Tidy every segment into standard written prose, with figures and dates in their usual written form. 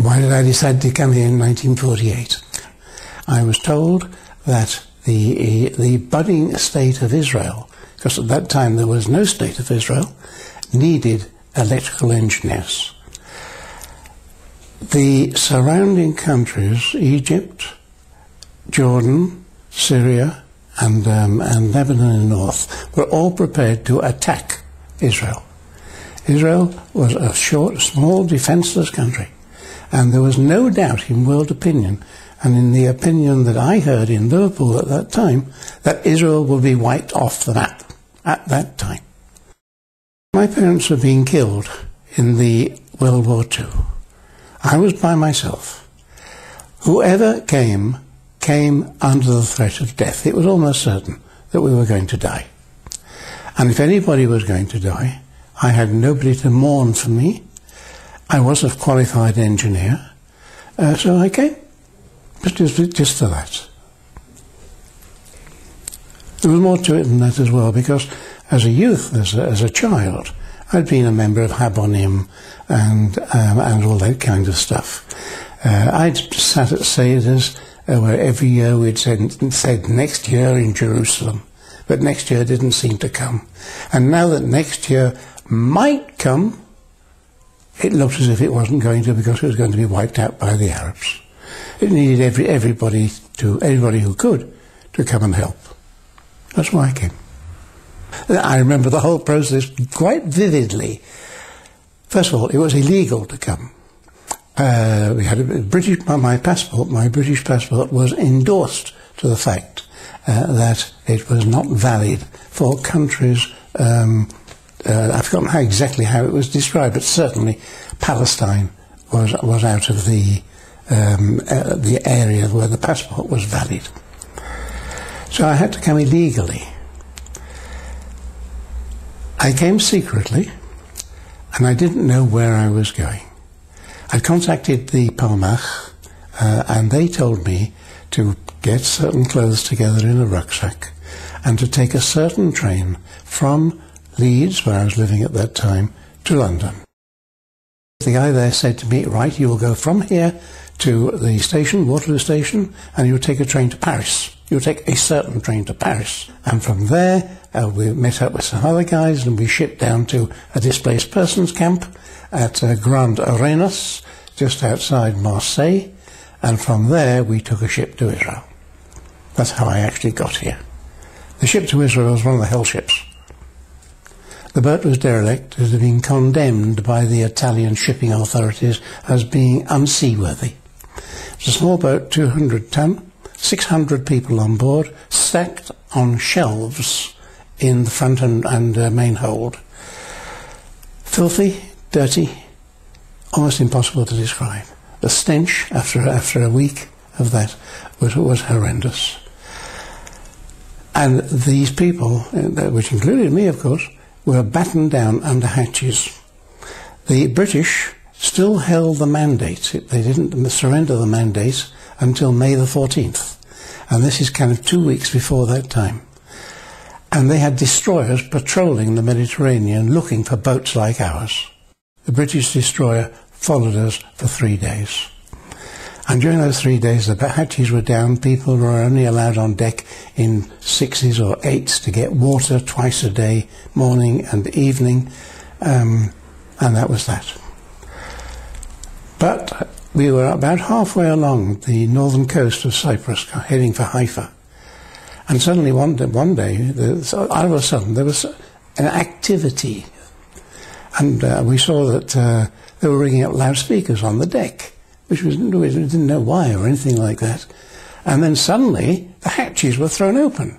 Why did I decide to come here in 1948? I was told that the budding state of Israel, because at that time there was no state of Israel, needed electrical engineers. The surrounding countries, Egypt, Jordan, Syria, and Lebanon in the north, were all prepared to attack Israel. Israel was a short, small, defenseless country, and there was no doubt in world opinion, and in the opinion that I heard in Liverpool at that time, that Israel would be wiped off the map at that time. My parents were being killed in the World War II. I was by myself. Whoever came under the threat of death. It was almost certain that we were going to die. And if anybody was going to die, I had nobody to mourn for me. I was a qualified engineer, so I came, just for that. There was more to it than that as well, because as a youth, as a child, I'd been a member of Habonim and all that kind of stuff. I'd sat at Seder's where every year we'd said next year in Jerusalem, but next year didn't seem to come. And now that next year might come, it looked as if it wasn't going to, because it was going to be wiped out by the Arabs. It needed everybody who could to come and help. That's why I came. I remember the whole process quite vividly. First of all, it was illegal to come. We had a my British passport was endorsed to the fact that it was not valid for countries. I've forgotten exactly how it was described, but certainly Palestine was out of the area where the passport was valid. So I had to come illegally. I came secretly, and I didn't know where I was going. I contacted the Palmach, and they told me to get certain clothes together in a rucksack and to take a certain train from Leeds, where I was living at that time, to London. The guy there said to me, right, you will go from here to the station, Waterloo Station, and you will take a train to Paris. You will take a certain train to Paris. And from there, we met up with some other guys, and we shipped down to a displaced persons camp at Grand Arenas, just outside Marseille, and from there we took a ship to Israel. That's how I actually got here. The ship to Israel was one of the hell ships. The boat was derelict. It had been condemned by the Italian shipping authorities as being unseaworthy. It's a small boat, 200 ton, 600 people on board, stacked on shelves in the front and main hold. Filthy, dirty, almost impossible to describe. The stench after a week of that was horrendous. And these people, which included me of course, were battened down under hatches. The British still held the mandate. They didn't surrender the mandate until May the 14th. And this is kind of 2 weeks before that time. And they had destroyers patrolling the Mediterranean looking for boats like ours. The British destroyer followed us for 3 days. And during those 3 days, the hatches were down. People were only allowed on deck in 6s or 8s to get water twice a day, morning and evening, and that was that. But we were about halfway along the northern coast of Cyprus, heading for Haifa, and suddenly one day, all of a sudden, there was an activity, and we saw that they were ringing up loudspeakers on the deck. We didn't know why or anything like that. And then suddenly the hatches were thrown open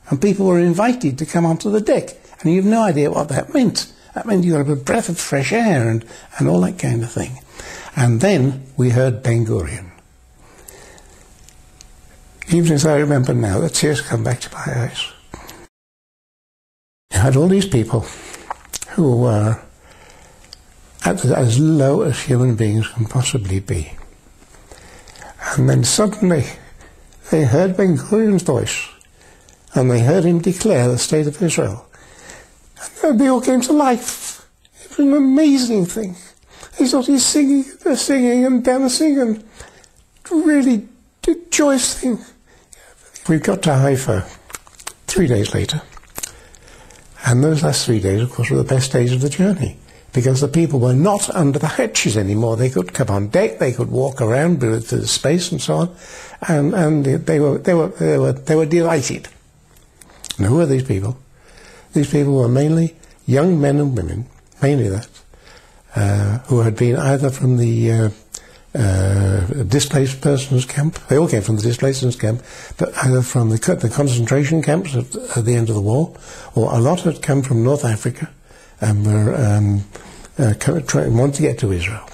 and people were invited to come onto the deck. And you've no idea what that meant. That meant you got a breath of fresh air and all that kind of thing. And then we heard Ben Gurion. Even as I remember now, the tears come back to my eyes. You had all these people who were as low as human beings can possibly be. And then suddenly they heard Ben Gurion's voice, and they heard him declare the state of Israel. And they all came to life. It was an amazing thing. He started singing and dancing and really joyous thing. We got to Haifa 3 days later, and those last 3 days, of course, were the best days of the journey, because the people were not under the hatches anymore. They could come on deck, they could walk around through the space and so on, and they were delighted. And who were these people? These people were mainly young men and women, mainly that, who had been either from the displaced persons camp. They all came from the displaced persons camp, but either from the concentration camps at the end of the war, or a lot had come from North Africa and were wanted to get to Israel.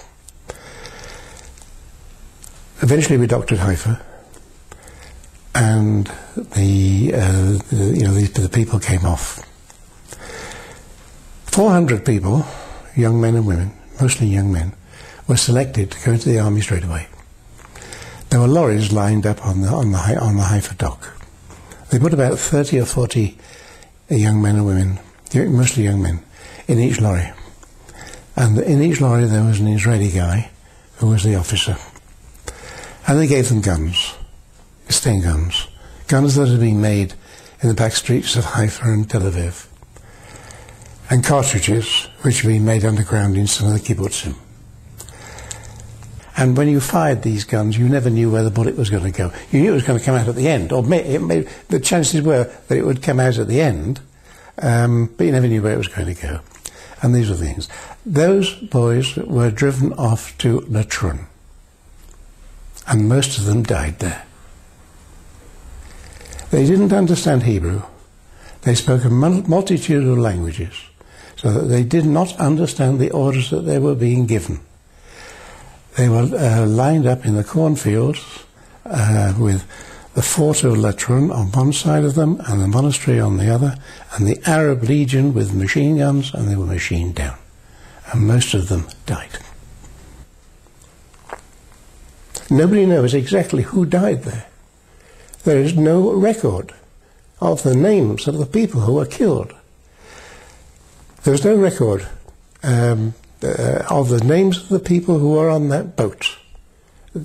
Eventually we docked at Haifa, and the people came off. 400 people, young men and women, mostly young men, were selected to go into the army straight away. There were lorries lined up on the Haifa dock. They put about 30 or 40 young men and women, mostly young men, in each lorry. And in each lorry there was an Israeli guy who was the officer. And they gave them guns, Stain guns that had been made in the back streets of Haifa and Tel Aviv, and cartridges which had been made underground in some of the kibbutzim. And when you fired these guns, you never knew where the bullet was going to go. You knew it was going to come out at the end, or the chances were that it would come out at the end, but you never knew where it was going to go. And these were the things. Those boys were driven off to Latrun, and most of them died there. They didn't understand Hebrew. They spoke a multitude of languages, so that they did not understand the orders that they were being given. They were lined up in the cornfields with the fort of Latrun on one side of them and the monastery on the other, and the Arab Legion with machine guns, and they were machined down. And most of them died. Nobody knows exactly who died there. There is no record of the names of the people who were killed. There is no record of the names of the people who were on that boat.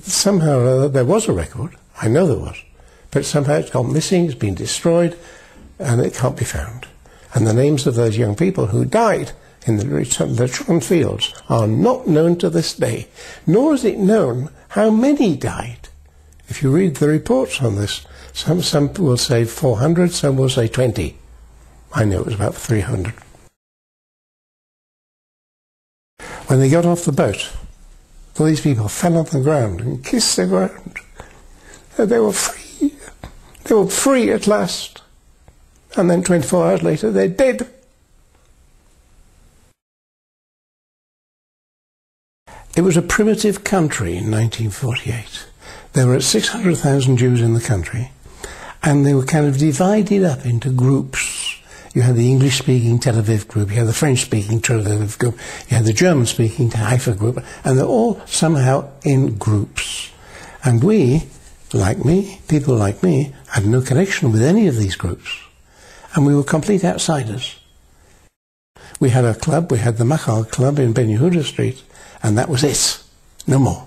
Somehow or other there was a record, I know there was, but somehow it's gone missing, it's been destroyed, and it can't be found. And the names of those young people who died in the Latrun fields are not known to this day, nor is it known how many died. If you read the reports on this, some will say 400, some will say 20. I know it was about 300. When they got off the boat, all these people fell on the ground and kissed the ground. They were free. They were free at last. And then 24 hours later, they're dead. It was a primitive country in 1948. There were 600,000 Jews in the country, and they were kind of divided up into groups. You had the English-speaking Tel Aviv group, you had the French-speaking Tel Aviv group, you had the German-speaking Haifa group, and they're all somehow in groups. And we, like me, people like me, had no connection with any of these groups. And we were complete outsiders. We had a club, we had the Mahal club in Ben Yehuda Street, and that was it. No more.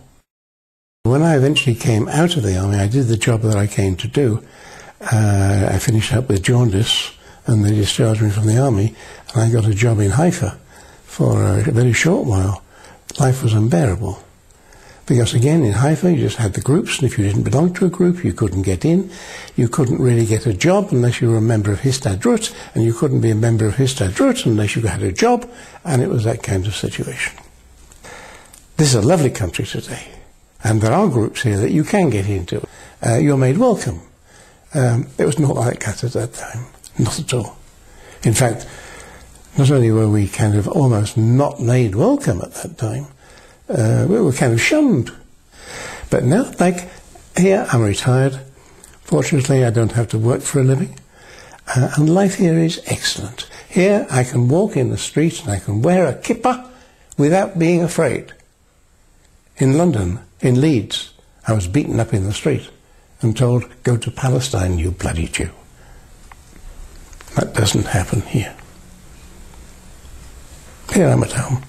When I eventually came out of the army, I did the job that I came to do. I finished up with jaundice, and they discharged me from the army, and I got a job in Haifa for a very short while. Life was unbearable. Because again, in Haifa, you just had the groups, and if you didn't belong to a group, you couldn't get in. You couldn't really get a job unless you were a member of Histadrut, and you couldn't be a member of Histadrut unless you had a job, and it was that kind of situation. This is a lovely country today, and there are groups here that you can get into. You're made welcome. It was not like that at that time. Not at all. In fact, not only were we kind of almost not made welcome at that time, we were kind of shunned. But now, like here, I'm retired. Fortunately, I don't have to work for a living. And life here is excellent. Here, I can walk in the street and I can wear a kippah without being afraid. In London, in Leeds, I was beaten up in the street and told, "Go to Palestine, you bloody Jew." That doesn't happen here. Here I'm at home.